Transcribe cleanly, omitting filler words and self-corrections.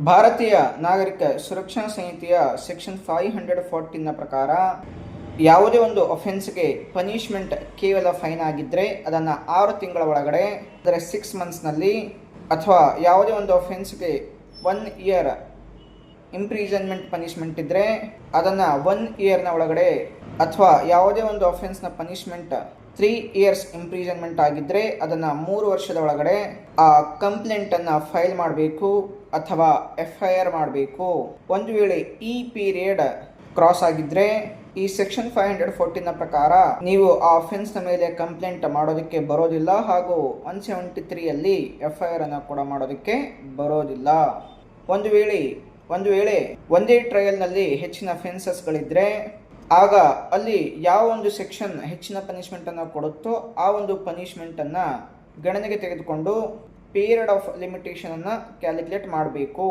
ಭಾರತೀಯ ನಾಗರಿಕ ಸುರಕ್ಷಾ ಸಂಹಿತೆಯ ಸೆಕ್ಷನ್ 514ನ ಪ್ರಕಾರ ಯಾವುದೇ ಒಂದು ಅಫೆನ್ಸ್ಗೆ ಪನಿಷ್ಮೆಂಟ್ ಕೇವಲ ಫೈನ್ ಆಗಿದ್ದರೆ ಅದನ್ನು 6 ತಿಂಗಳ ಒಳಗಡೆ ಅಂದರೆ 6 ಮಂತ್ಸ್ನಲ್ಲಿ, ಅಥವಾ ಯಾವುದೇ ಒಂದು ಅಫೆನ್ಸ್ಗೆ 1 ಇಯರ್ ಇಂಪ್ರಿಸನ್ಮೆಂಟ್ ಪನಿಷ್ಮೆಂಟ್ ಇದ್ದರೆ ಅದನ್ನು 1 ಇಯರ್ನ ಒಳಗಡೆ, ಅಥವಾ ಯಾವುದೇ ಒಂದು ಅಫೆನ್ಸ್ನ ಪನಿಷ್ಮೆಂಟ್ 3 ಇಯರ್ಸ್ ಇಂಪ್ರಿಸನ್ಮೆಂಟ್ ಆಗಿದ್ದರೆ ಅದನ್ನು 3 ವರ್ಷದ ಒಳಗಡೆ ಆ ಕಂಪ್ಲೇಂಟನ್ನು ಫೈಲ್ ಮಾಡಬೇಕು ಅಥವಾ FIR ಮಾಡಬೇಕು. ಒಂದು ವೇಳೆ ಈ ಪೀರಿಯಡ್ ಕ್ರಾಸ್ ಆಗಿದ್ದರೆ ಈ ಸೆಕ್ಷನ್ 514ನ ಪ್ರಕಾರ ನೀವು ಆ ಅಫೆನ್ಸ್ನ ಮೇಲೆ ಕಂಪ್ಲೇಂಟ್ ಮಾಡೋದಕ್ಕೆ ಬರೋದಿಲ್ಲ, ಹಾಗೂ 173 FIR ಅನ್ನು ಕೂಡ ಮಾಡೋದಕ್ಕೆ ಬರೋದಿಲ್ಲ. ಒಂದು ವೇಳೆ ಒಂದೇ ಟ್ರಯಲ್ನಲ್ಲಿ ಹೆಚ್ಚಿನ ಅಫೆನ್ಸಸ್ಗಳಿದ್ದರೆ ಆಗ ಅಲ್ಲಿ ಯಾವ ಒಂದು ಸೆಕ್ಷನ್ ಹೆಚ್ಚಿನ ಪನಿಷ್ಮೆಂಟನ್ನು ಕೊಡುತ್ತೋ ಆ ಒಂದು ಪನಿಷ್ಮೆಂಟನ್ನು ಗಣನೆಗೆ ತೆಗೆದುಕೊಂಡು ಪೀರಿಯಡ್ ಆಫ್ ಲಿಮಿಟೇಷನನ್ನು ಕ್ಯಾಲ್ಕುಲೇಟ್ ಮಾಡಬೇಕು.